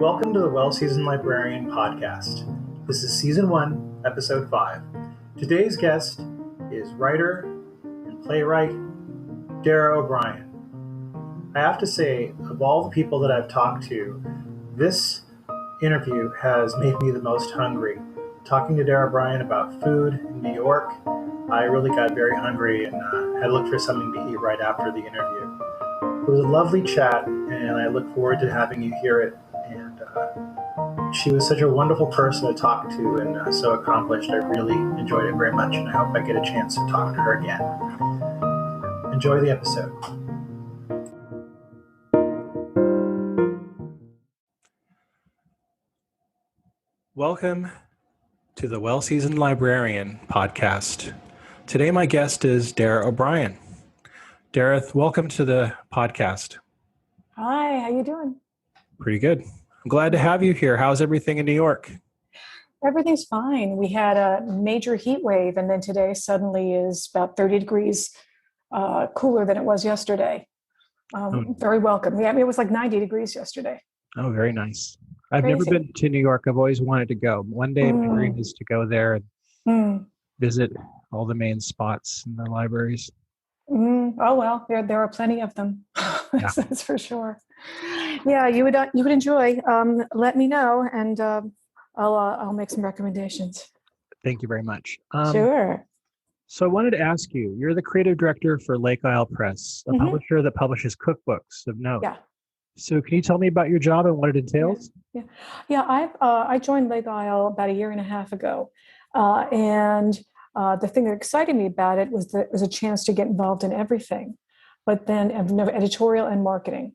Welcome to the Well-Seasoned Librarian podcast. This is Season 1, Episode 5. Today's guest is writer and playwright Dara O'Brien. I have to say, of all the people that I've talked to, this interview has made me the most hungry. Talking to Dara O'Brien about food in New York, I really got very hungry and had looked for something to eat right after the interview. It was a lovely chat, and I look forward to having you hear it. And she was such a wonderful person to talk to and so accomplished. I really enjoyed it very much, and I hope I get a chance to talk to her again. Enjoy the episode. Welcome to the Well-Seasoned Librarian podcast. Today my guest is Dara O'Brien. Dara, welcome to the podcast. Hi, how you doing? Pretty good. I'm glad to have you here. How's everything in New York? Everything's fine. We had a major heat wave, and then today suddenly is about 30 degrees cooler than it was yesterday. Very welcome. Yeah, I mean, it was like 90 degrees yesterday. Oh, very nice. I've Crazy. never been to New York. I've always wanted to go. One day my dream is to go there and visit all the main spots in the libraries. Oh, well, there are plenty of them. Yeah. That's for sure. Yeah, you would enjoy. Let me know, and I'll make some recommendations. Thank you very much. Sure. So I wanted to ask you, you're the creative director for Lake Isle Press, a publisher that publishes cookbooks of note. Yeah. So can you tell me about your job and what it entails? Yeah. I joined Lake Isle about a year and a half ago, and the thing that excited me about it was that it was a chance to get involved in everything, but then editorial and marketing.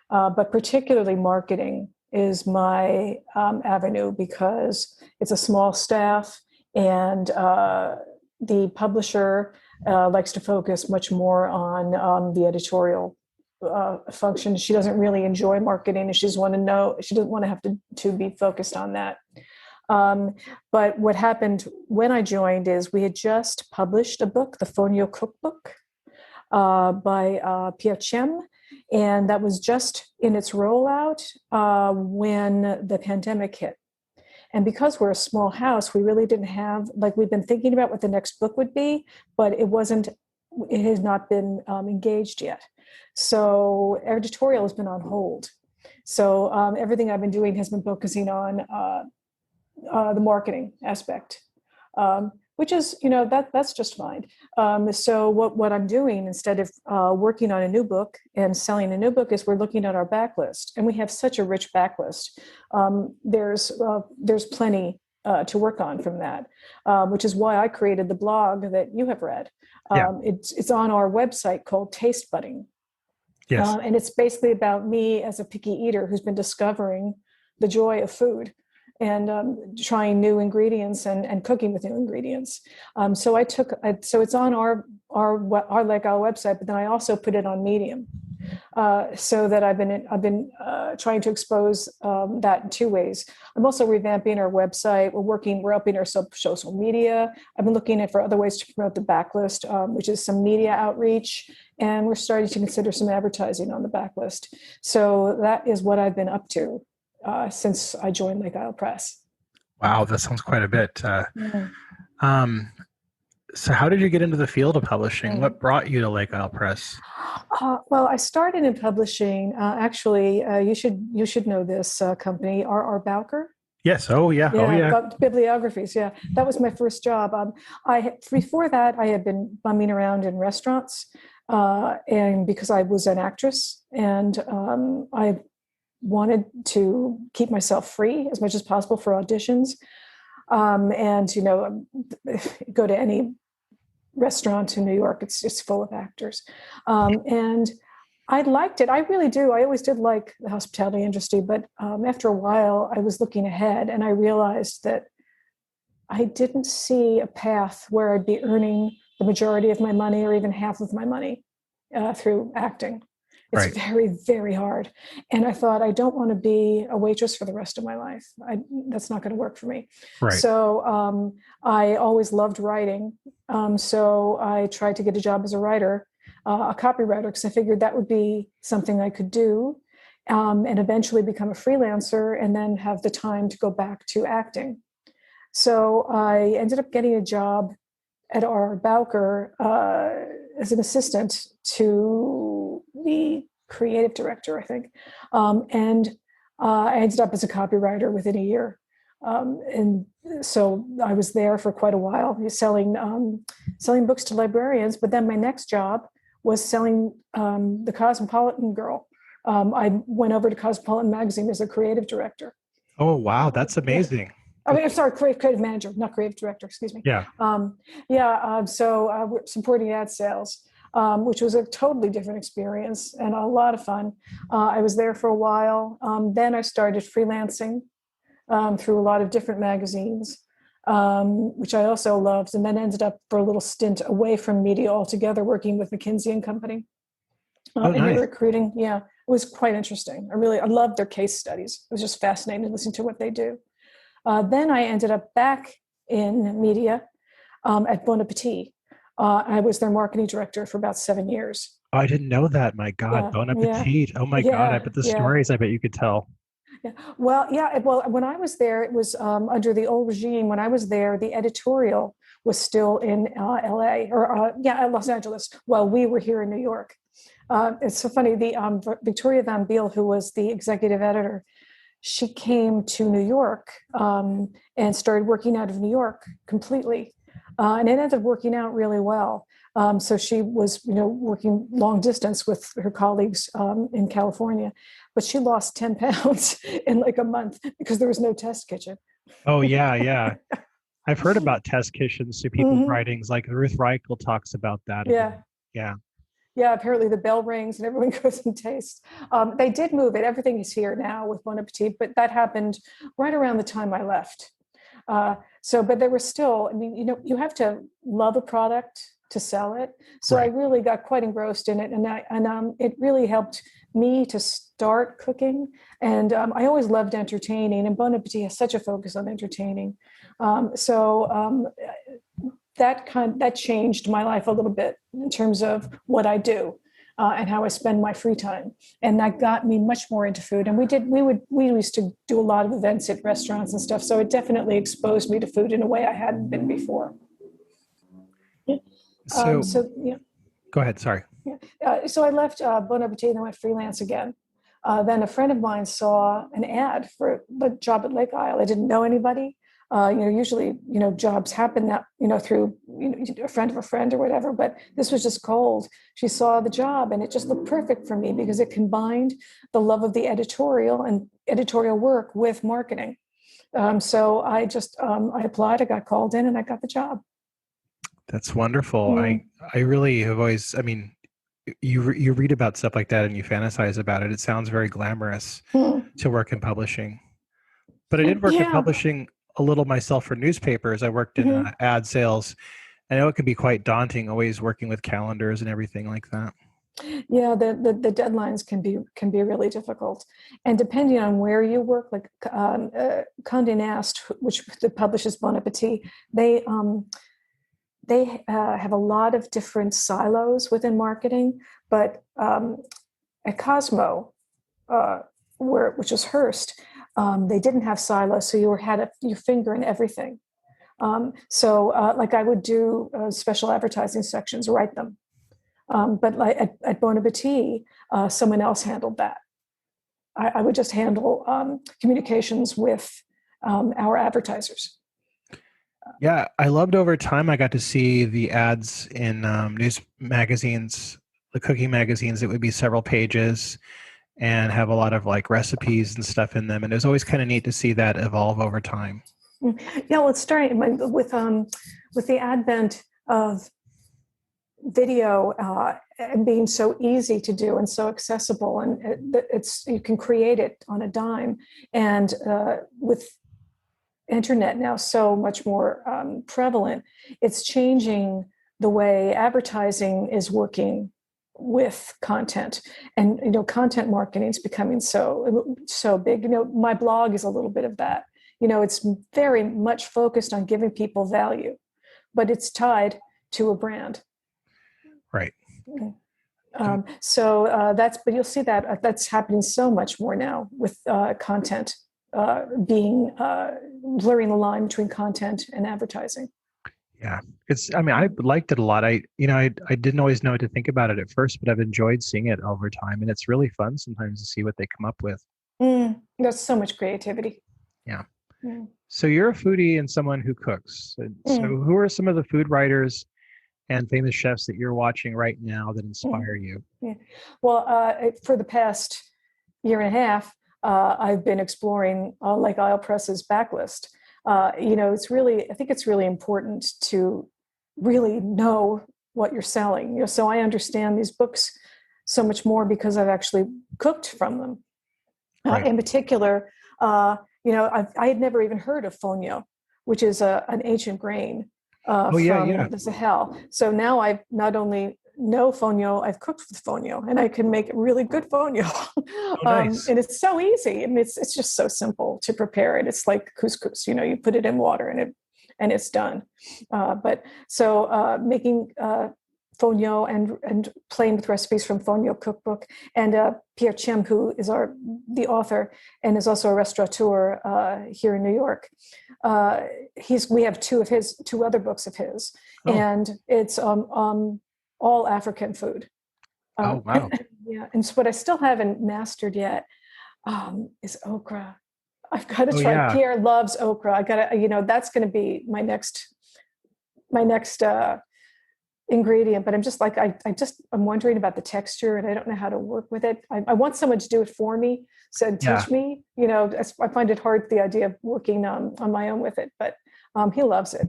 But particularly marketing is my avenue because it's a small staff, and the publisher likes to focus much more on the editorial function. She doesn't really enjoy marketing, and she doesn't want to have to be focused on that. But what happened when I joined is we had just published a book, the Fonio Cookbook by Pierre Chem, and that was just in its rollout when the pandemic hit. And because we're a small house, we really didn't have, we've been thinking about what the next book would be, but it has not been engaged yet. So editorial has been on hold. So everything I've been doing has been focusing on the marketing aspect, which is, that's just fine. So what I'm doing instead of working on a new book and selling a new book is we're looking at our backlist, and we have such a rich backlist. There's plenty to work on from that, which is why I created the blog that you have read. It's on our website called Taste Budding. Yes. And it's basically about me as a picky eater who's been discovering the joy of food and trying new ingredients and cooking with new ingredients. So it's on our Lake Isle website, but then I also put it on Medium, so that I've been trying to expose that in two ways. I'm also revamping our website. We're upping our social media. I've been looking for other ways to promote the backlist, which is some media outreach, and we're starting to consider some advertising on the backlist. So that is what I've been up to since I joined Lake Isle Press. Wow, that sounds quite a bit. So how did you get into the field of publishing? What brought you to Lake Isle Press? Well, I started in publishing. Actually, you should know this company, R.R. Bowker. Yes. Oh, yeah. Bibliographies. Yeah, that was my first job. Before that, I had been bumming around in restaurants, and because I was an actress, and I wanted to keep myself free as much as possible for auditions, and go to any restaurant in New York. It's just full of actors, and I liked it. I really do. I always did like the hospitality industry, but after a while, I was looking ahead, and I realized that I didn't see a path where I'd be earning the majority of my money or even half of my money through acting. It's very, very hard. And I thought, I don't want to be a waitress for the rest of my life. That's not going to work for me. Right. So I always loved writing. So I tried to get a job as a writer, a copywriter, because I figured that would be something I could do. and eventually become a freelancer and then have the time to go back to acting. So I ended up getting a job at R. Bowker as an assistant to the creative director, I think. And I ended up as a copywriter within a year. And so I was there for quite a while, selling books to librarians. But then my next job was selling the Cosmopolitan Girl. I went over to Cosmopolitan Magazine as a creative director. Oh, wow. That's amazing. I mean, I'm sorry, creative manager, not creative director, excuse me. Yeah. So we're supporting ad sales, which was a totally different experience and a lot of fun. I was there for a while. Then I started freelancing through a lot of different magazines, which I also loved, and then ended up for a little stint away from media altogether, working with McKinsey and Company. In recruiting. Yeah, it was quite interesting. I loved their case studies. It was just fascinating listening to what they do. Then I ended up back in media at Bon Appetit. I was their marketing director for about 7 years. Oh, I didn't know that. My God, Yeah, Bon Appetit. yeah, Oh my God, I bet the stories I bet you could tell. Yeah. Well, when I was there, it was under the old regime. When I was there, the editorial was still in LA or Los Angeles, while we were here in New York. It's so funny. The Victoria Van Beal, who was the executive editor, she came to New York and started working out of New York completely. And it ended up working out really well. So she was, working long distance with her colleagues in California, but she lost 10 pounds in like a month because there was no test kitchen. Oh, yeah. I've heard about test kitchens to people's writings, like Ruth Reichel talks about that. Yeah, apparently the bell rings and everyone goes and tastes. They did move it. Everything is here now with Bon Appetit, but that happened right around the time I left. But there was still, you have to love a product to sell it. So right. I really got quite engrossed in it. And it really helped me to start cooking. And I always loved entertaining, and Bon Appetit has such a focus on entertaining. That changed my life a little bit in terms of what I do and how I spend my free time. And that got me much more into food. And we used to do a lot of events at restaurants and stuff. So it definitely exposed me to food in a way I hadn't been before. Go ahead. Sorry. So I left Bon Appetit and I went freelance again. Then a friend of mine saw an ad for the job at Lake Isle. I didn't know anybody. Usually, jobs happen that, through a friend of a friend or whatever, but this was just cold. She saw the job and it just looked perfect for me because it combined the love of the editorial and editorial work with marketing. So I I applied, I got called in and I got the job. That's wonderful. I really have always, you read about stuff like that and you fantasize about it. It sounds very glamorous to work in publishing, but I did work in publishing a little myself for newspapers. I worked in ad sales. I know it can be quite daunting, always working with calendars and everything like that. Yeah, the deadlines can be really difficult, and depending on where you work, like Condé Nast, which publishes Bon Appetit, they have a lot of different silos within marketing. But at Cosmo, which is Hearst, they didn't have silos, so you had your finger in everything. Like I would do special advertising sections, write them. But like at Bon Appetit, someone else handled that. I would just handle communications with our advertisers. Yeah, I loved over time. I got to see the ads in news magazines, the cooking magazines. It would be several pages and have a lot of like recipes and stuff in them. And it was always kind of neat to see that evolve over time. Yeah, well, it's starting with the advent of video and being so easy to do and so accessible, and you can create it on a dime. And with internet now so much more prevalent, it's changing the way advertising is working with content, and content marketing is becoming so big. My blog is a little bit of that. It's very much focused on giving people value, but it's tied to a brand. Right. But you'll see that that's happening so much more now with content blurring the line between content and advertising. Yeah, I liked it a lot. I didn't always know what to think about it at first, but I've enjoyed seeing it over time, and it's really fun sometimes to see what they come up with. There's so much creativity. Yeah. So you're a foodie and someone who cooks. So who are some of the food writers and famous chefs that you're watching right now that inspire you? Yeah. Well, for the past year and a half, I've been exploring Lake Isle Press's backlist. I think it's really important to really know what you're selling. So I understand these books so much more because I've actually cooked from them. Right. In particular, I had never even heard of fonio, which is an ancient grain from the Sahel. So now I've not only know fonio, I've cooked with fonio, and I can make really good fonio. Nice. And it's so easy. I mean, it's just so simple to prepare it. It's like couscous. You put it in water and it's done. Making fonio and playing with recipes from Fonio Cookbook, and Pierre Chim, who is the author and is also a restaurateur here in New York. We have two other books of his, and it's all African food. Oh wow! Yeah, and so what I still haven't mastered yet is okra. I've got to try. Yeah. Pierre loves okra. I got to, that's going to be my next ingredient. But I'm just like, I'm wondering about the texture, and I don't know how to work with it. I want someone to do it for me, teach me. I find it hard, the idea of working on my own with it, but he loves it.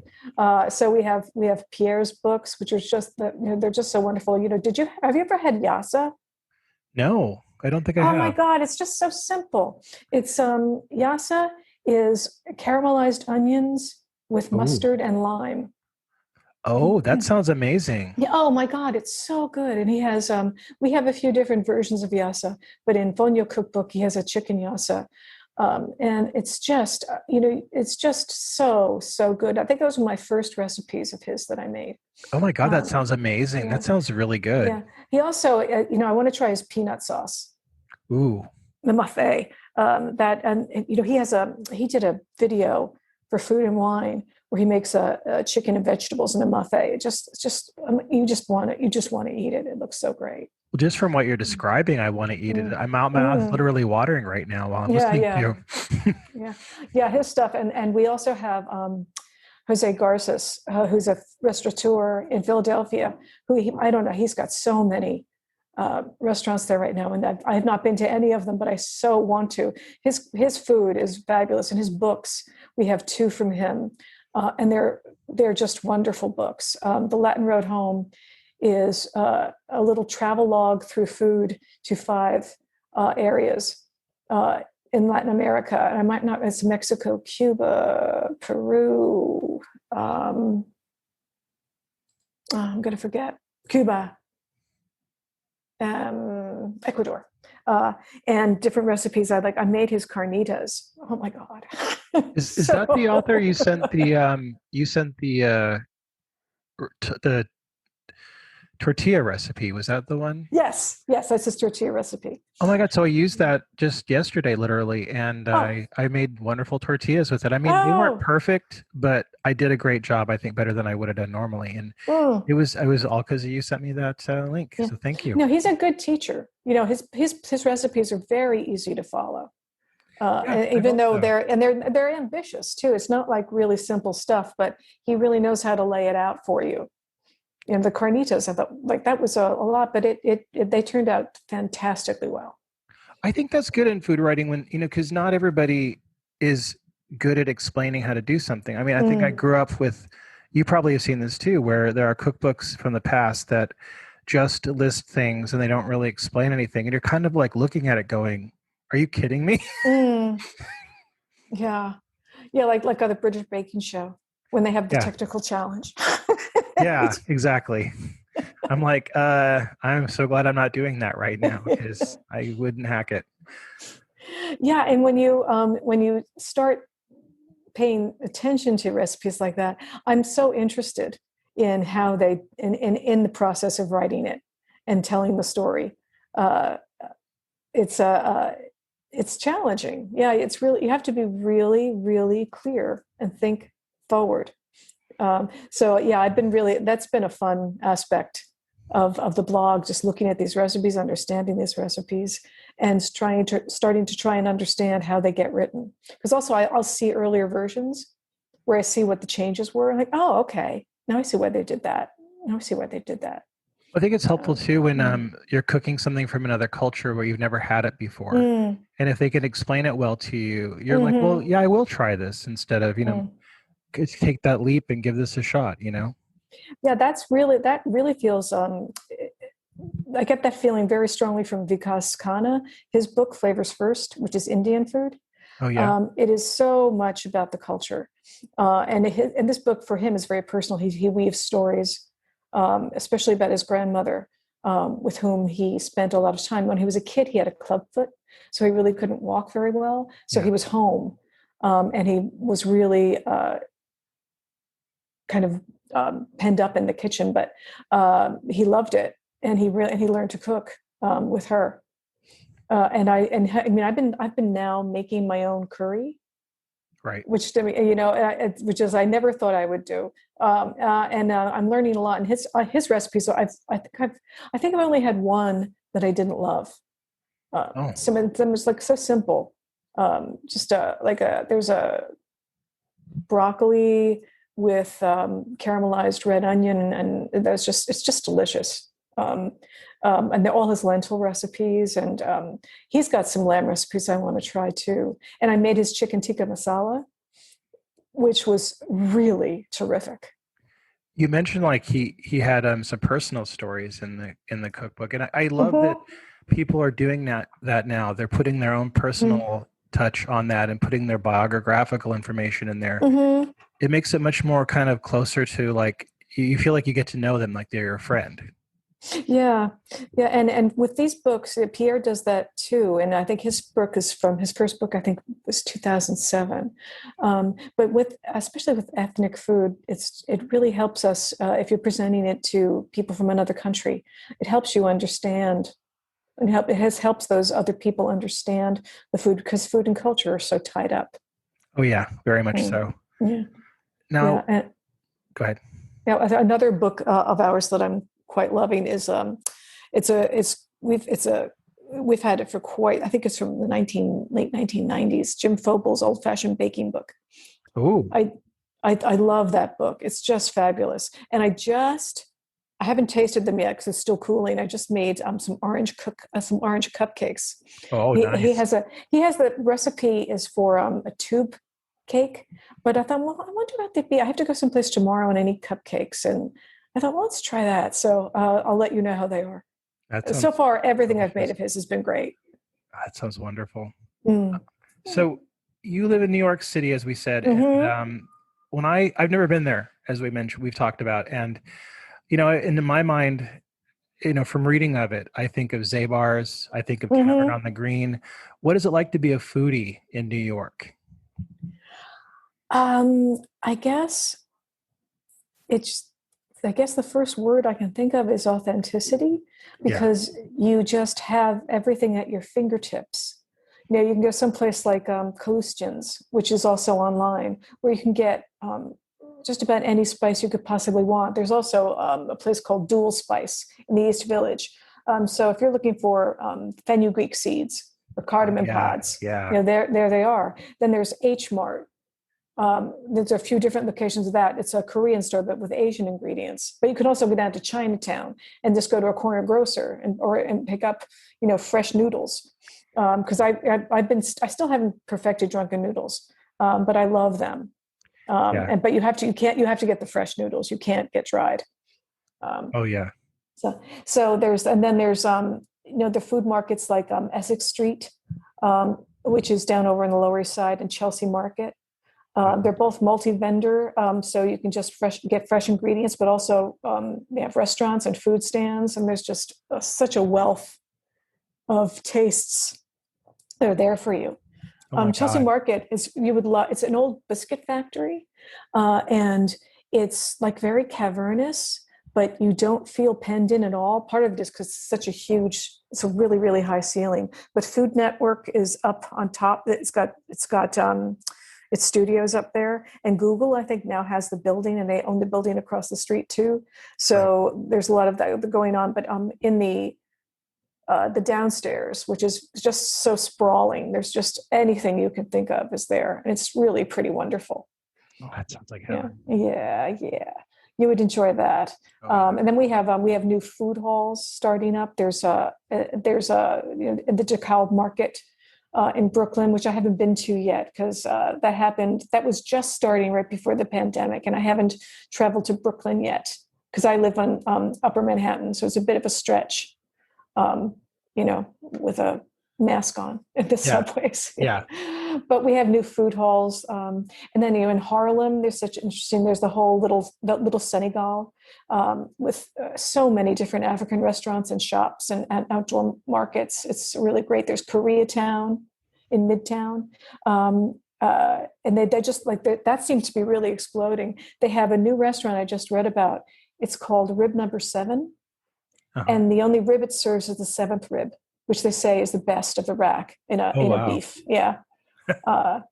So we have Pierre's books, which are just they're just so wonderful. Have you ever had yassa? No, I don't think I have. Oh my God, it's just so simple. It's yassa is caramelized onions with mustard and lime. Oh, that sounds amazing. Yeah. Oh my God, it's so good. And he has we have a few different versions of yassa, but in Fonio Cookbook he has a chicken yassa. And it's just, it's just so good. I think those were my first recipes of his that I made. Oh my God, that sounds amazing. Yeah. That sounds really good. Yeah. He also, I want to try his peanut sauce. Ooh. The muffet. He did a video for Food and Wine where he makes a chicken and vegetables in a muffet. You just want to eat it. It looks so great. Well, just from what you're describing, I want to eat it. My mouth literally watering right now while I'm listening to you. Yeah, his stuff. And we also have Jose Garces, who's a restaurateur in Philadelphia, he's got so many restaurants there right now. And I have not been to any of them, but I so want to. His food is fabulous. And his books, we have two from him. And they're just wonderful books. The Latin Road Home is a little travel log through food to 5 areas in Latin America. And it's Mexico, Cuba, Peru. I'm going to forget. Cuba, Ecuador. And different recipes. I made his carnitas. Oh my God. Is that the author you sent the tortilla recipe? Was that the one? Yes, that's his tortilla recipe. Oh my God. So I used that just yesterday, literally. And I made wonderful tortillas with it. I mean, they weren't perfect, but I did a great job. I think better than I would have done normally. And it was all because you sent me that link. Yeah. So thank you. No, he's a good teacher. His recipes are very easy to follow. Even though they're ambitious too. It's not like really simple stuff, but he really knows how to lay it out for you. And the carnitas, I thought that was a lot, but they turned out fantastically well. I think that's good in food writing when, because not everybody is good at explaining how to do something. I mean, I think I grew up with, you probably have seen this too, where there are cookbooks from the past that just list things and they don't really explain anything. And you're kind of like looking at it going, are you kidding me? Yeah. Yeah. Like on the British Baking Show when they have the technical challenge. Yeah, exactly. I'm like, I'm so glad I'm not doing that right now because I wouldn't hack it. Yeah. And when you start paying attention to recipes like that, I'm so interested in how they, in the process of writing it. and telling the story. It's challenging. Yeah, it's really, you have to be really, really clear and think forward. So yeah, that's been a fun aspect of the blog, just looking at these recipes, understanding these recipes, and starting to try and understand how they get written. Because also I'll see earlier versions where I see what the changes were. I'm like, oh, okay, now I see why they did that. Now I see why they did that. I think it's helpful too when you're cooking something from another culture where you've never had it before. And if they can explain it well to you, you're like, well, yeah, I will try this, instead of, take that leap and give this a shot, Yeah, that really feels, I get that feeling very strongly from Vikas Khanna, his book Flavors First, which is Indian food. Oh, yeah. It is so much about the culture. And this book for him is very personal. He weaves stories, especially about his grandmother, with whom he spent a lot of time. When he was a kid, he had a clubfoot, so he really couldn't walk very well. So he was home, and he was really kind of penned up in the kitchen, but he loved it, and he learned to cook with her. I've been now making my own curry, right? Which which is I never thought I would do, and I'm learning a lot in his recipes. So I think I've only had one that I didn't love. Some of them is like so simple, there's a broccoli with caramelized red onion, and it's just delicious. And they're all his lentil recipes, and he's got some lamb recipes I want to try too. And I made his chicken tikka masala, which was really terrific. You mentioned like he had some personal stories in the cookbook, and I love that people are doing that now. They're putting their own personal touch on that and putting their biographical information in there. It makes it much more kind of closer to, like, you feel like you get to know them like they're your friend. Yeah. And with these books, Pierre does that too. And I think his book is from his first book, I think was 2007. But especially with ethnic food, it really helps us if you're presenting it to people from another country. It helps you understand, and helps those other people understand the food, because food and culture are so tied up. Oh yeah, very much so. Yeah. Now, go ahead. Now, another book of ours that I'm quite loving is we've had it for quite, I think it's from the late 1990s, Jim Phobel's Old Fashioned Baking Book. Oh, I love that book. It's just fabulous. And I haven't tasted them yet because it's still cooling. I just made some orange cupcakes. Oh, nice. He has the recipe is for a tube cake, but I thought, well, I wonder what they'd be. I have to go someplace tomorrow and I need cupcakes, and I thought, well, let's try that. So I'll let you know how they are. So far, everything I've made of his has been great. That sounds wonderful. So you live in New York City, as we said. And, I've never been there, as we've talked about. And, in my mind, from reading of it, I think of Zabar's, I think of Tavern on the Green. What is it like to be a foodie in New York? I guess the first word I can think of is authenticity, because you just have everything at your fingertips. You can go someplace like Kalustyan's, which is also online, where you can get just about any spice you could possibly want. There's also a place called Dual Spice in the East Village. So if you're looking for fenugreek seeds or cardamom pods, there they are. Then there's H Mart. There's a few different locations of that. It's a Korean store, but with Asian ingredients. But you could also go down to Chinatown and just go to a corner grocer and pick up, fresh noodles. Because I still haven't perfected drunken noodles, but I love them. But you have to get the fresh noodles. You can't get dried. So there's the food markets like Essex Street, which is down over on the Lower East Side, and Chelsea Market. They're both multi-vendor, so you can just get fresh ingredients, but also they have restaurants and food stands, and there's just such a wealth of tastes that are there for you. Chelsea Market it's an old biscuit factory, and it's like very cavernous, but you don't feel penned in at all. Part of it is because it's a really, really high ceiling. But Food Network is up on top. It's got its studios up there, and Google, I think, now has the building, and they own the building across the street too. So There's a lot of that going on. But in the downstairs, which is just so sprawling, there's just anything you can think of is there, and it's really pretty wonderful. Oh, that sounds like heaven. Yeah. You would enjoy that. And then we have new food halls starting up. There's the DeKalb Market in Brooklyn, which I haven't been to yet because that was just starting right before the pandemic, and I haven't traveled to Brooklyn yet because I live on Upper Manhattan, so it's a bit of a stretch, with a mask on in the subways. Yeah. But we have new food halls, and then in Harlem, there's the whole little Senegal with so many different African restaurants and shops and outdoor markets. It's really great. There's Koreatown in Midtown, and they just that seems to be really exploding. They have a new restaurant I just read about. It's called Rib Number 7, and the only rib it serves is the 7th rib, which they say is the best of the rack in a beef. Yeah.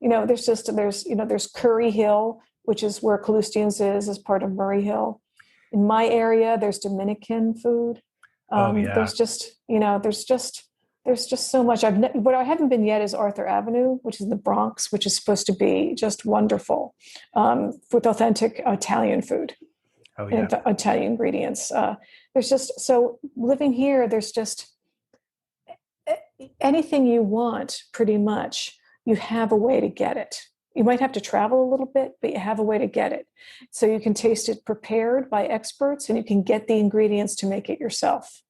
There's Curry Hill, which is where Kalustyan's is as part of Murray Hill. In my area, there's Dominican food. There's just so much. What I haven't been yet is Arthur Avenue, which is in the Bronx, which is supposed to be just wonderful with authentic Italian food and Italian ingredients. Living here, there's just anything you want, pretty much. You have a way to get it. You might have to travel a little bit, but you have a way to get it. So you can taste it prepared by experts, and you can get the ingredients to make it yourself.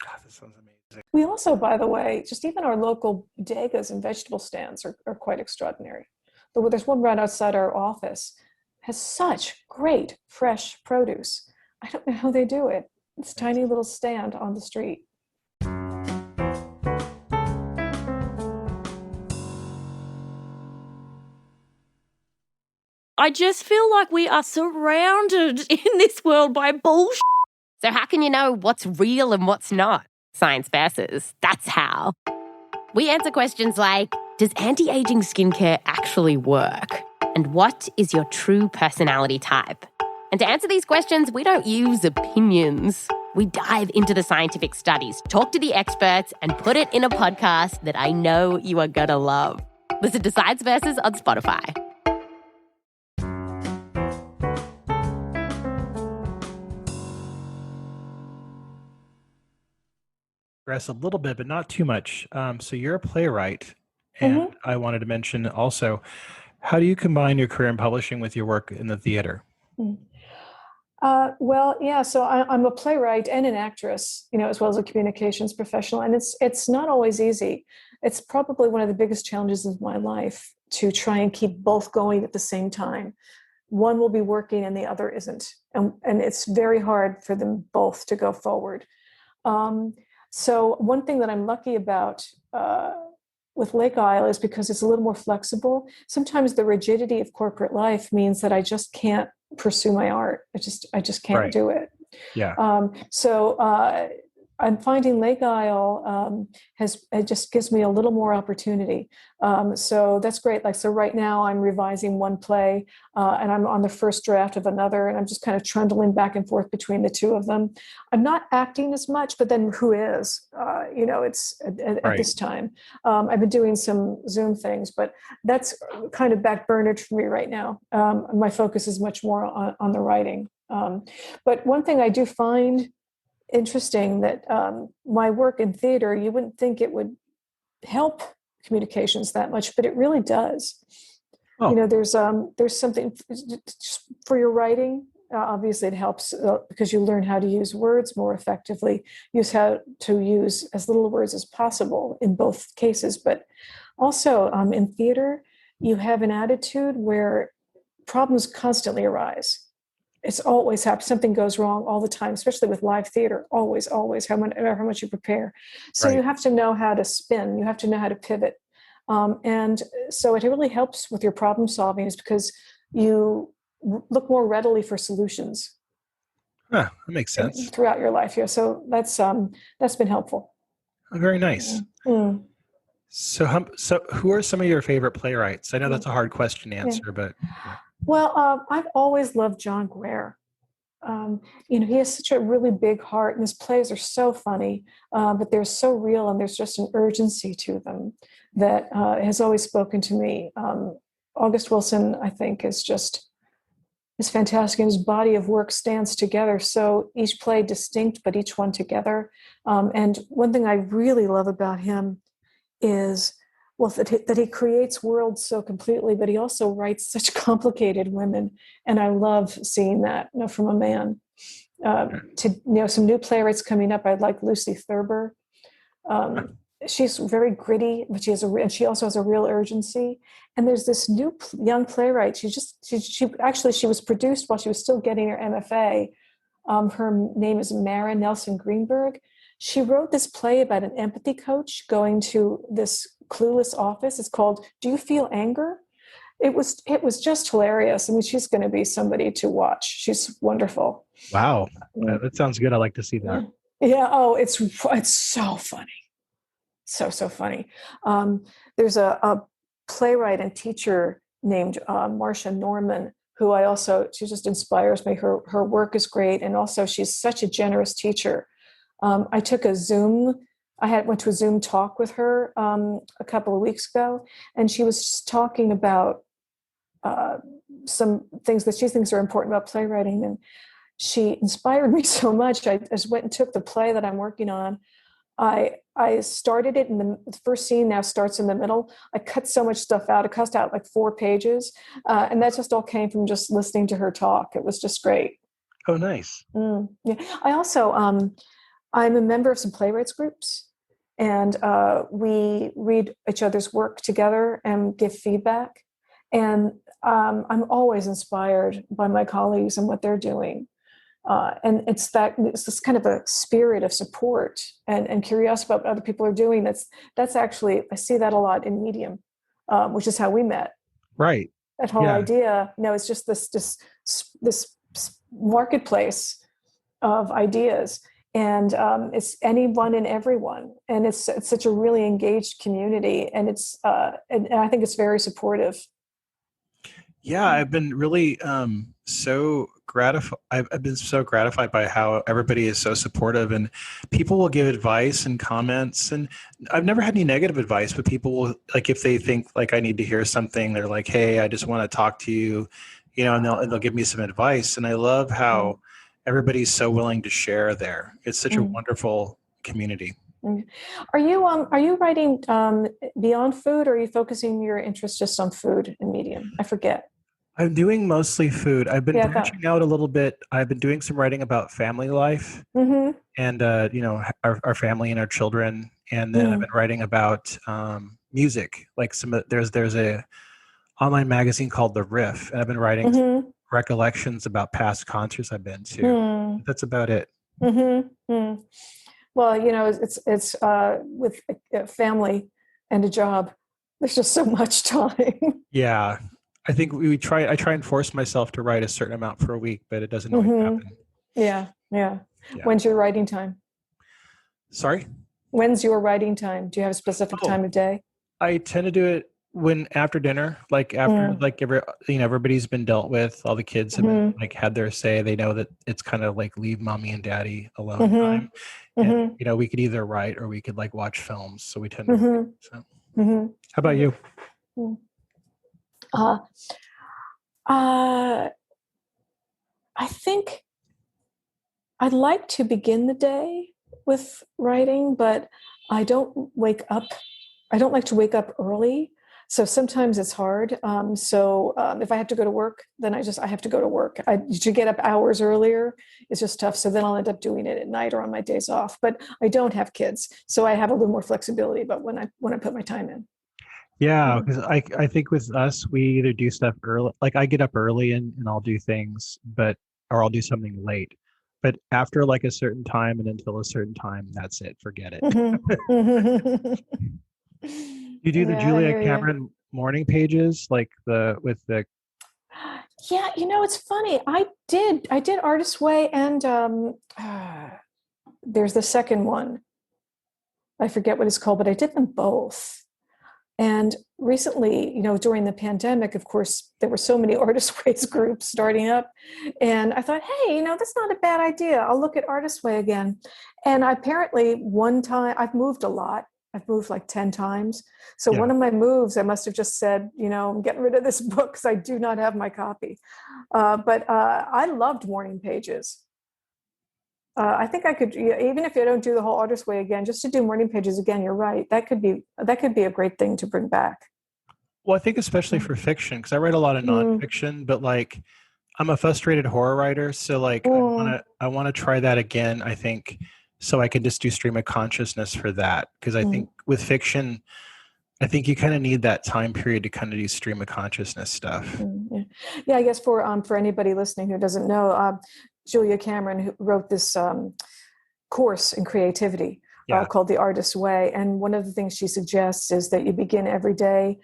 God, that sounds amazing. We also, by the way, just even our local bodegas and vegetable stands are quite extraordinary. There's one right outside our office, has such great fresh produce. I don't know how they do it. It's a tiny little stand on the street. I just feel like we are surrounded in this world by bullshit. So how can you know what's real and what's not? Science versus. That's how. We answer questions like, does anti-aging skincare actually work? And what is your true personality type? And to answer these questions, we don't use opinions. We dive into the scientific studies, talk to the experts, and put it in a podcast that I know you are gonna love. Listen to Science Versus on Spotify. Progress a little bit, but not too much. So you're a playwright, and I wanted to mention also, how do you combine your career in publishing with your work in the theater? So I'm a playwright and an actress, as well as a communications professional, and it's not always easy. It's probably one of the biggest challenges of my life to try and keep both going at the same time. One will be working and the other isn't, and it's very hard for them both to go forward. So one thing that I'm lucky about with Lake Isle is because it's a little more flexible. Sometimes the rigidity of corporate life means that I just can't pursue my art. I just can't do it. Yeah. I'm finding Lake Isle it just gives me a little more opportunity. So that's great. So right now I'm revising one play and I'm on the first draft of another, and I'm just kind of trundling back and forth between the two of them. I'm not acting as much, but then who is? It's at this time. I've been doing some Zoom things, but that's kind of backburnered for me right now. My focus is much more on the writing. But one thing I do find interesting that my work in theater, you wouldn't think it would help communications that much, but it really does. There's something for your writing. Obviously, it helps because you learn how to use words more effectively, use how to use as little words as possible in both cases. But also in theater, you have an attitude where problems constantly arise. It's always happens. Something goes wrong all the time, especially with live theater. Always, however much you prepare. So you have to know how to spin. You have to know how to pivot. And so it really helps with your problem solving is because you look more readily for solutions. Huh, that makes sense. throughout your life. Yeah, so that's been helpful. Oh, very nice. Mm. So who are some of your favorite playwrights? I know that's a hard question to Yeah. answer, but yeah. Well, I've always loved John Guare. He has such a really big heart, and his plays are so funny, but they're so real, and there's just an urgency to them that has always spoken to me. August Wilson, I think, is fantastic, and his body of work stands together. So each play distinct, but each one together. And one thing I really love about him is, well, that he creates worlds so completely, but he also writes such complicated women, and I love seeing that, from a man. Some new playwrights coming up. I'd like Lucy Thurber. She's very gritty, but she also has a real urgency. And there's this new young playwright. She was produced while she was still getting her MFA. Her name is Mara Nelson Greenberg. She wrote this play about an empathy coach going to this clueless office. It's called "Do You Feel Anger?" It was just hilarious. I mean, she's going to be somebody to watch. She's wonderful. Wow, that sounds good. I like to see that. Yeah. Oh, it's so funny. So funny. There's a playwright and teacher named Marcia Norman, who she just inspires me. Her work is great, and also she's such a generous teacher. I took went to a Zoom talk with her a couple of weeks ago, and she was just talking about some things that she thinks are important about playwriting, and she inspired me so much. I just went and took the play that I'm working on. I started it, and the first scene now starts in the middle. I cut so much stuff out. I cut out like 4 pages, and that just all came from just listening to her talk. It was just great. Oh, nice. Yeah. I also, I'm a member of some playwrights groups, and we read each other's work together and give feedback. And I'm always inspired by my colleagues and what they're doing. And it's this kind of a spirit of support and curiosity about what other people are doing. That's actually, I see that a lot in Medium, which is how we met. Right. That whole idea. It's just this marketplace of ideas, and it's anyone and everyone, and it's such a really engaged community, and and I think it's very supportive. Yeah, I've been really so gratified. I've been so gratified by how everybody is so supportive, and people will give advice and comments. And I've never had any negative advice, but people will, like, if they think like I need to hear something, they're like, "Hey, I just want to talk to you," and they'll give me some advice. And I love how everybody's so willing to share there. It's such a wonderful community. Are you writing beyond food, or are you focusing your interest just on food and Medium? I forget. I'm doing mostly food. I've been branching out a little bit. I've been doing some writing about family life and, our family and our children. And then I've been writing about music. Like there's a online magazine called The Riff, and I've been writing some recollections about past concerts I've been to. That's about it. Well, it's with a family and a job, there's just so much time. Yeah. I think I try and force myself to write a certain amount per week, but it doesn't always happen. Yeah. When's your writing time? Sorry? When's your writing time? Do you have a specific time of day? I tend to do it after dinner, like after everybody's been dealt with, all the kids have been had their say. They know that it's kind of like leave mommy and daddy alone time. And we could either write or we could watch films. So we tend to write, so. How about you? I think I'd like to begin the day with writing, but I don't like to wake up early. So sometimes it's hard. If I have to go to work, then I have to go to work. To get up hours earlier is just tough. So then I'll end up doing it at night or on my days off. But I don't have kids, so I have a little more flexibility about when I put my time in. Yeah, because I think with us, we either do stuff early, like I get up early and I'll do things, or I'll do something late. But after a certain time and until a certain time, that's it. Forget it. You do the Julia Cameron morning pages, with the. Yeah, it's funny. I did Artist Way, and there's the second one. I forget what it's called, but I did them both. And recently, during the pandemic, of course, there were so many Artist Ways groups starting up. And I thought, hey, that's not a bad idea. I'll look at Artist Way again. And apparently one time, I've moved a lot. I've moved like 10 times. So one of my moves, I must have just said, I'm getting rid of this book because I do not have my copy. But I loved morning pages. I think I could, even if I don't do the whole Artist Way again, just to do morning pages again. You're right. That could be a great thing to bring back. Well, I think especially for fiction, because I write a lot of nonfiction, but like I'm a frustrated horror writer, so like I want to try that again. I think so I can just do stream of consciousness for that, because I think with fiction, I think you kind of need that time period to kind of do stream of consciousness stuff. Yeah, I guess for anybody listening who doesn't know, Julia Cameron, who wrote this course in creativity called The Artist's Way. And one of the things she suggests is that you begin every day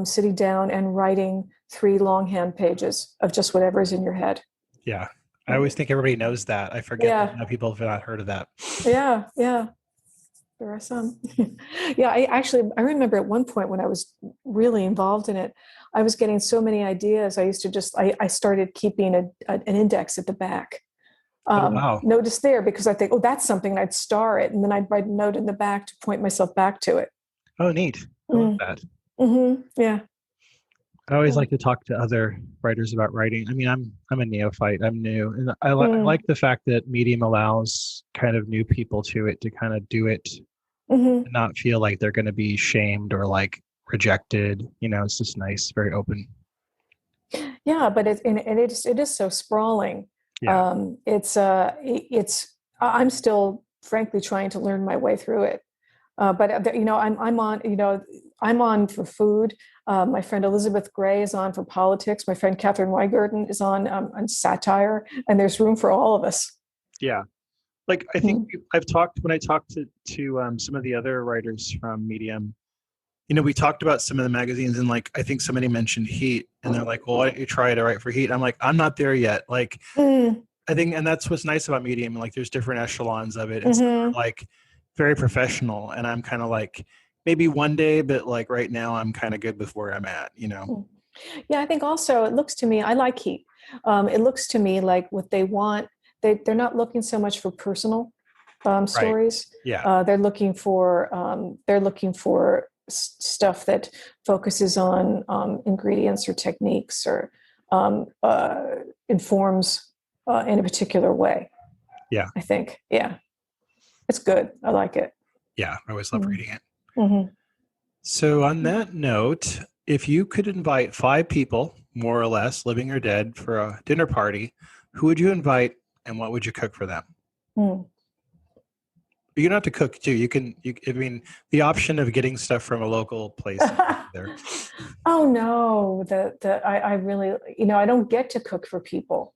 sitting down and writing 3 longhand pages of just whatever is in your head. Yeah. I always think everybody knows that. I forget that people have not heard of that. Yeah. There are some. I remember at one point when I was really involved in it, I was getting so many ideas. I used to I started keeping an index at the back. Notice there, because I think, that's something, and I'd star it, and then I'd write a note in the back to point myself back to it. Oh, neat. I love that. Yeah. I always like to talk to other writers about writing. I mean, I'm a neophyte. I'm new, and I like the fact that Medium allows kind of new people to it to kind of do it, and not feel like they're going to be shamed or like rejected. It's just nice, very open. Yeah, but it is so sprawling. Yeah. I'm still frankly trying to learn my way through it. But I'm on for food. My friend Elizabeth Gray is on for politics. My friend Catherine Weigerten is on satire, and there's room for all of us. Yeah. Like, I think when I talked to some of the other writers from Medium, we talked about some of the magazines, and like, I think somebody mentioned Heat, and they're like, well, why don't you try to write for Heat? I'm like, I'm not there yet. Like, I think, and that's what's nice about Medium. Like, there's different echelons of it. It's like very professional. And I'm kind of like, maybe one day, but like right now I'm kind of good with where I'm at, Yeah, I think also it looks to me, I like Heat. It looks to me like what they want, they're not looking so much for personal stories. Yeah. They're looking for stuff that focuses on ingredients or techniques, or informs in a particular way. Yeah. I think. Yeah. It's good. I like it. Yeah. I always love reading it. So on that note, if you could invite 5 people, more or less, living or dead, for a dinner party, who would you invite and what would you cook for them? You don't have to cook too. The option of getting stuff from a local place there. Oh no, I really, I don't get to cook for people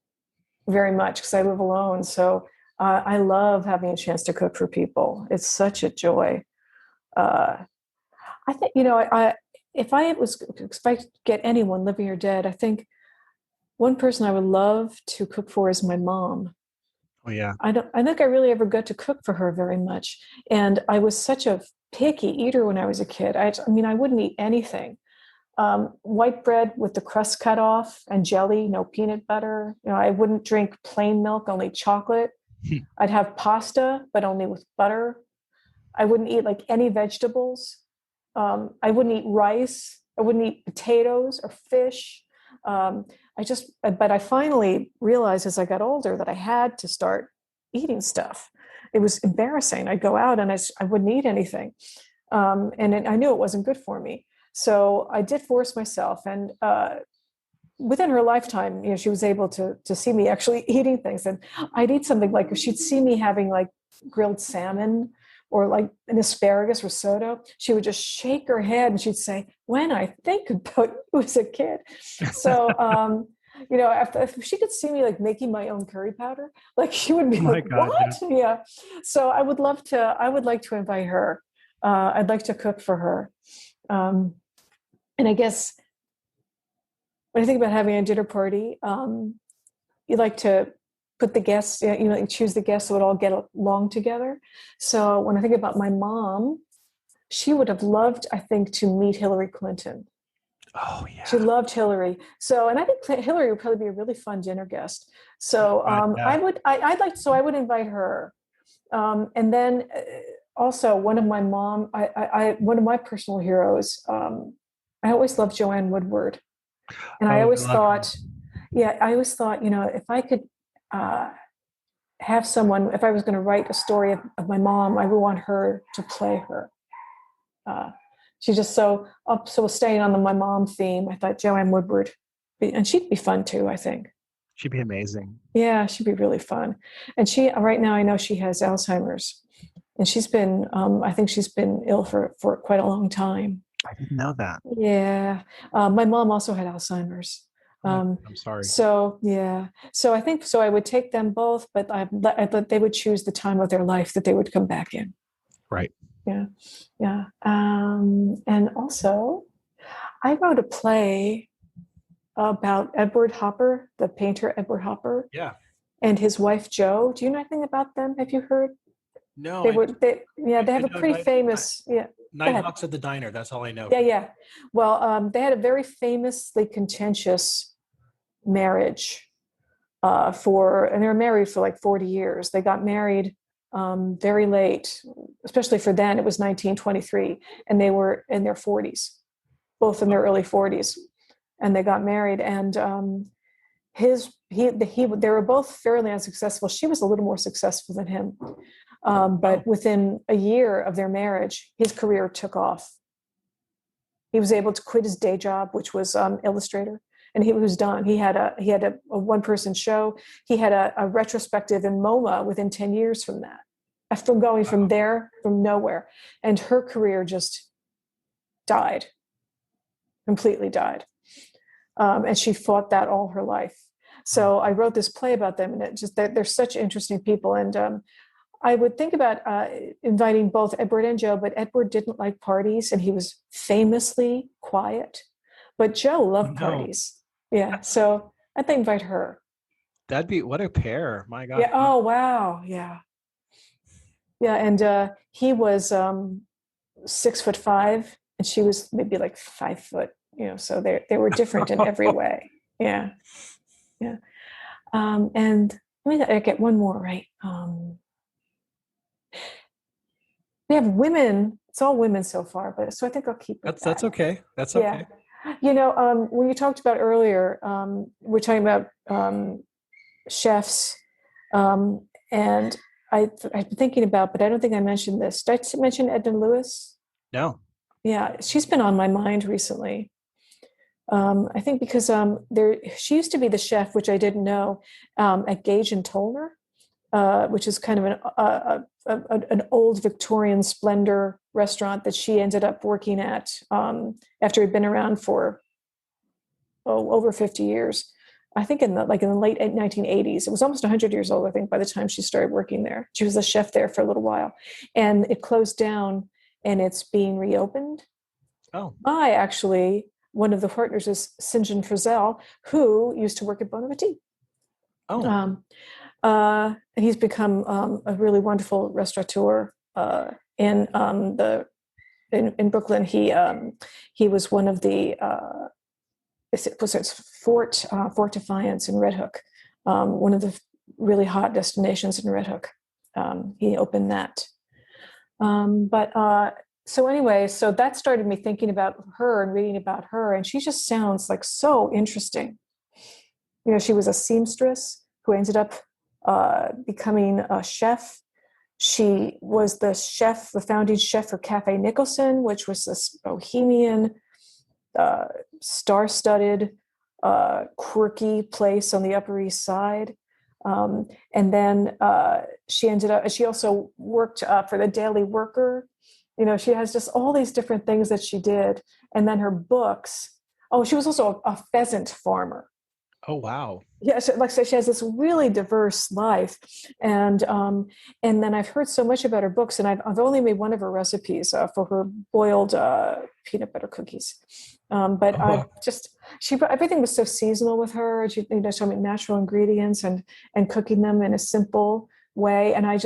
very much because I live alone. So I love having a chance to cook for people. It's such a joy. I think, if I get anyone, living or dead, I think one person I would love to cook for is my mom. Oh yeah. I think I really ever got to cook for her very much. And I was such a picky eater when I was a kid. I wouldn't eat anything. White bread with the crust cut off and jelly, no peanut butter. I wouldn't drink plain milk, only chocolate. I'd have pasta, but only with butter. I wouldn't eat like any vegetables. I wouldn't eat rice. I wouldn't eat potatoes or fish. But I finally realized as I got older that I had to start eating stuff. It was embarrassing. I'd go out and I wouldn't eat anything. And I knew it wasn't good for me. So I did force myself. And within her lifetime, she was able to see me actually eating things. And I'd eat something like, if she'd see me having like grilled salmon or like an asparagus risotto, she would just shake her head and she'd say, when I think about you as a kid. So, if she could see me like making my own curry powder, like she would be like, God, what? Yeah. So I would like to invite her. I'd like to cook for her. And I guess when I think about having a dinner party, you like to put the guests, you choose the guests that would all get along together. So when I think about my mom, she would have loved, I think, to meet Hillary Clinton. Oh yeah. She loved Hillary. So, and I think Hillary would probably be a really fun dinner guest. So I would invite her. And then also one of my personal heroes, I always loved Joanne Woodward. And I always thought, if I could have someone, if I was going to write a story of my mom, I would want her to play her. She's just so staying on my mom theme. I thought Joanne Woodward, and she'd be fun too, I think. She'd be amazing. Yeah, she'd be really fun. And right now I know she has Alzheimer's, and she's been, I think she's been ill for quite a long time. I didn't know that. Yeah. My mom also had Alzheimer's. I'm sorry. So, yeah. So I think, I would take them both, but I thought they would choose the time of their life that they would come back in. Right. Yeah. Yeah. And also I wrote a play about Edward Hopper, the painter Edward Hopper. Yeah. And his wife, Jo. Do you know anything about them? Have you heard? No. They have a pretty famous, Nighthawks at the Diner. That's all I know. Yeah. Well, they had a very famously contentious marriage and they were married for like 40 years. They got married very late, especially for then. It was 1923, and they were in their 40s, both in their early 40s, and they got married. And they were both fairly unsuccessful. She was a little more successful than him. But within a year of their marriage, his career took off. He was able to quit his day job, which was illustrator, and he was done. He had a one-person show. He had a retrospective in MoMA within 10 years from that, from going from there, from nowhere. And her career just died, completely died. And she fought that all her life. So I wrote this play about them, and they're such interesting people. And I would think about inviting both Edward and Jo, but Edward didn't like parties, and he was famously quiet. But Jo loved parties. Yeah, so I think invite her. That'd be, what a pair! My God. Yeah. Oh wow. Yeah. Yeah, and he was 6'5", and she was maybe like 5 foot. So they were different in every way. Yeah. Yeah. And I get one more right. We have women. It's all women so far, but so I think I'll keep it. That's okay. That's okay. When you talked about earlier, we're talking about chefs, and I've been thinking about, but I don't think I mentioned this. Did I mention Edna Lewis? No. Yeah, she's been on my mind recently. I think because she used to be the chef, which I didn't know, at Gage and Tollner, which is kind of an old Victorian splendor restaurant that she ended up working at after it had been around for over 50 years. I think in the late 1980s. It was almost 100 years old, I think, by the time she started working there. She was a chef there for a little while, and it closed down, and it's being reopened. Oh, Actually, one of the partners is St. John Frizzell, who used to work at Bon Appetit. Oh. And he's become a really wonderful restaurateur in Brooklyn. He was one of the Fort Defiance in Red Hook, one of the really hot destinations in Red Hook. He opened that. So anyway, so that started me thinking about her and reading about her, and she just sounds like so interesting. She was a seamstress who ended up becoming a chef. She was the founding chef for Cafe Nicholson, which was this bohemian, star-studded, quirky place on the Upper East Side. And then she also worked for the Daily Worker. She has just all these different things that she did. And then her books. Oh, she was also a pheasant farmer. Oh, wow. Yeah, so, like I said, she has this really diverse life, and then I've heard so much about her books, and I've only made one of her recipes for her boiled peanut butter cookies, but everything was so seasonal with her. She, so many natural ingredients and cooking them in a simple way, and I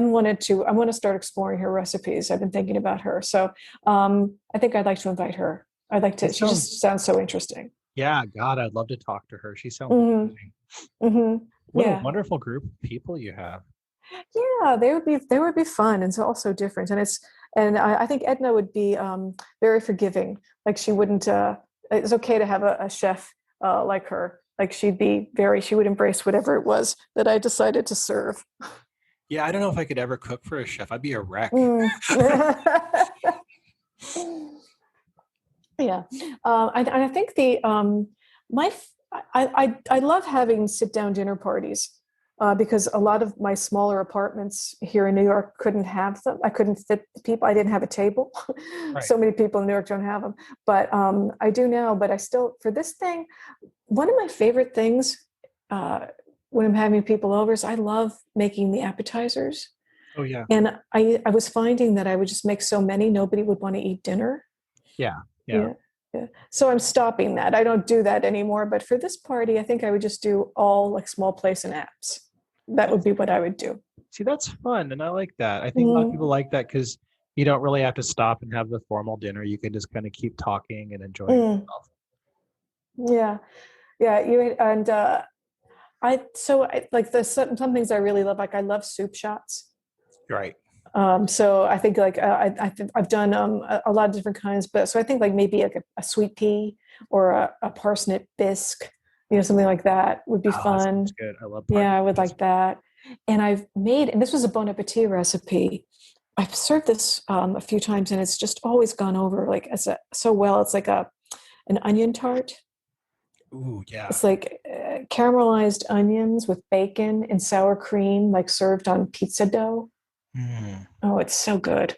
want to start exploring her recipes. I've been thinking about her, so I think I'd like to invite her. I'd like to. She just sounds so interesting. Yeah, God, I'd love to talk to her. She sounds amazing. Mm-hmm. What a wonderful group of people you have. Yeah, they would be fun and so also different. And I think Edna would be very forgiving. Like she wouldn't. It's okay to have a chef like her. Like she would embrace whatever it was that I decided to serve. Yeah, I don't know if I could ever cook for a chef. I'd be a wreck. Yeah, I think I love having sit down dinner parties because a lot of my smaller apartments here in New York couldn't have them. I couldn't fit the people. I didn't have a table. Right. So many people in New York don't have them, but I do now. But I still, for this thing, one of my favorite things when I'm having people over is I love making the appetizers. Oh yeah. And I was finding that I would just make so many, nobody would want to eat dinner. Yeah. So I'm stopping that. I don't do that anymore. But for this party, I think I would just do all like small plates and apps. That would be what I would do. See, that's fun. And I like that. I think a lot of people like that because you don't really have to stop and have the formal dinner. You can just kind of keep talking and enjoying yourself. Yeah. Some things I really love. Like I love soup shots. Right. So I think like I've done a lot of different kinds, but so I think like maybe like a sweet pea or a parsnip bisque, something like that would be fun. That sounds good. I love. Yeah, I would like that. And and this was a Bon Appetit recipe. I've served this a few times, and it's just always gone over like so well. It's like an onion tart. Ooh, yeah. It's like caramelized onions with bacon and sour cream, like served on pizza dough. Oh, it's so good.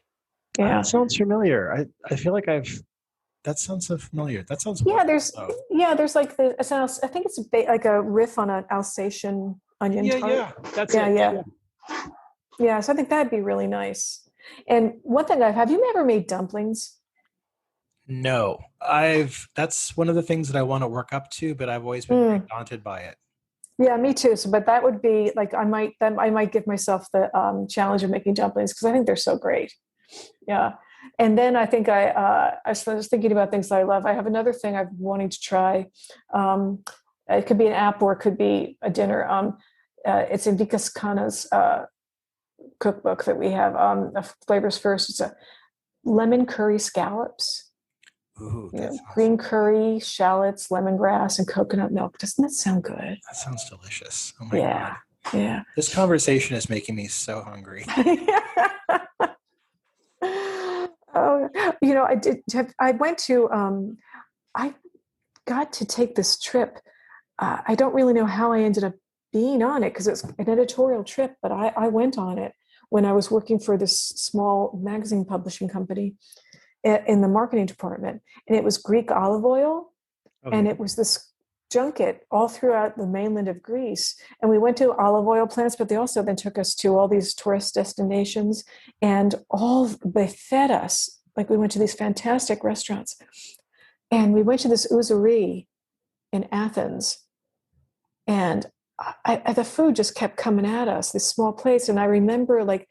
Yeah. That sounds familiar. I feel like that sounds so familiar. That sounds there's like I think it's like a riff on an Alsatian onion tart. Yeah, that's it. Yeah, so I think that'd be really nice. And one thing have you ever made dumplings? No, that's one of the things that I want to work up to, but I've always been very daunted by it. Yeah, me too. So, but that would be like I might give myself the challenge of making dumplings because I think they're so great. Yeah, and then I think I was thinking about things that I love. I have another thing I'm wanting to try. It could be an app or it could be a dinner. It's in Vikas Khanna's cookbook that we have. Flavors First. It's a lemon curry scallops. Ooh, green curry, shallots, lemongrass, and coconut milk. Doesn't that sound good? That sounds delicious. Oh my God. Yeah. This conversation is making me so hungry. I got to take this trip. I don't really know how I ended up being on it because it's an editorial trip, but I went on it when I was working for this small magazine publishing company in the marketing department, and it was Greek olive oil, and it was this junket all throughout the mainland of Greece, and we went to olive oil plants, but they also then took us to all these tourist destinations, and they fed us like we went to these fantastic restaurants, and we went to this ouzeri in Athens, and the food just kept coming at us, these small plates, and I remember like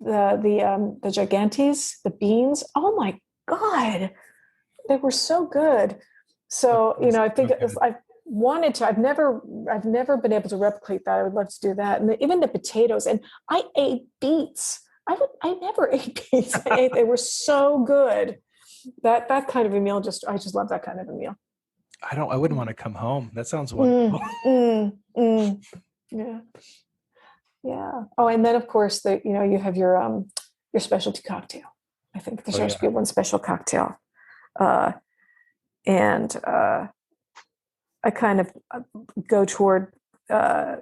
the gigantes, the beans. Oh my God, they were so good. So, I think I've never been able to replicate that. I would love to do that. And even the potatoes, and I ate beets. I never ate beets. They were so good. That kind of a meal, I just love that kind of a meal. I wouldn't want to come home. That sounds wonderful. Yeah. Yeah. Oh, and then of course you have your specialty cocktail. I think there should be one special cocktail. And I kind of go toward I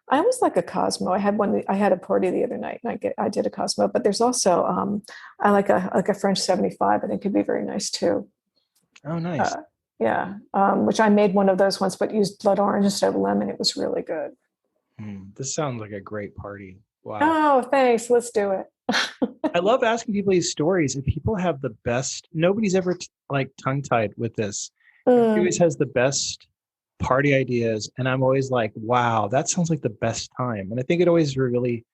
always like a Cosmo. I had a party the other night and I did a Cosmo, but there's also I like a French 75. I think could be very nice too. Oh, nice. Yeah, which I made one of those once, but used blood orange instead of lemon. It was really good. This sounds like a great party. Wow. Oh, thanks. Let's do it. I love asking people these stories, and people have the best. Nobody's ever tongue-tied with this. He always has the best party ideas, and I'm always like, wow, that sounds like the best time. And I think it always really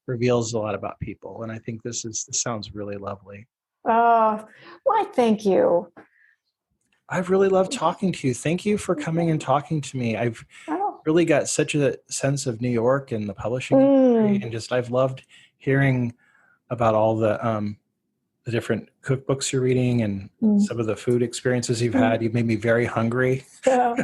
reveals a lot about people. And I think this sounds really lovely. Why, thank you. I've really loved talking to you. Thank you for coming and talking to me. I've really got such a sense of New York and the publishing industry, and just I've loved hearing about all the different cookbooks you're reading and some of the food experiences you've had. You've made me very hungry. Well,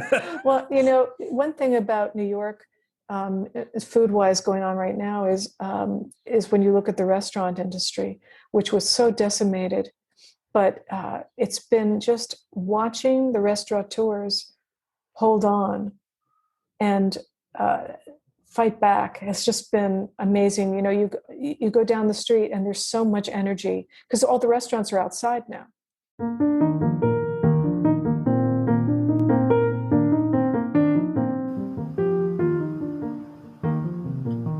one thing about New York, food-wise going on right now is when you look at the restaurant industry, which was so decimated. But it's been just watching the restaurateurs hold on and fight back. It's just been amazing. You go down the street and there's so much energy because all the restaurants are outside now.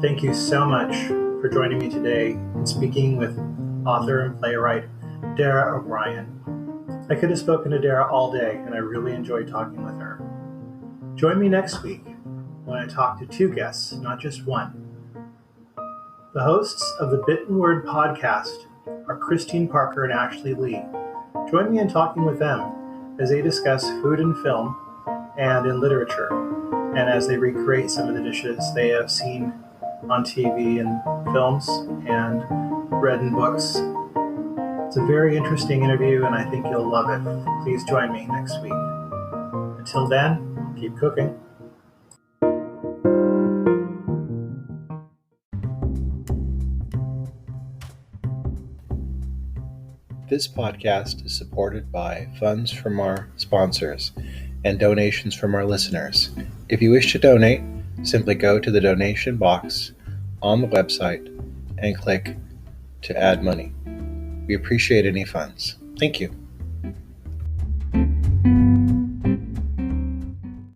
Thank you so much for joining me today and speaking with author and playwright Dara O'Brien. I could have spoken to Dara all day, and I really enjoyed talking with her. Join me next week when I talk to two guests, not just one. The hosts of the Bitten Word podcast are Christine Parker and Ashley Lee. Join me in talking with them as they discuss food in film and in literature, and as they recreate some of the dishes they have seen on TV and films and read in books. It's a very interesting interview, and I think you'll love it. Please join me next week. Until then, keep cooking. This podcast is supported by funds from our sponsors and donations from our listeners. If you wish to donate, simply go to the donation box on the website and click to add money. We appreciate any funds. Thank you.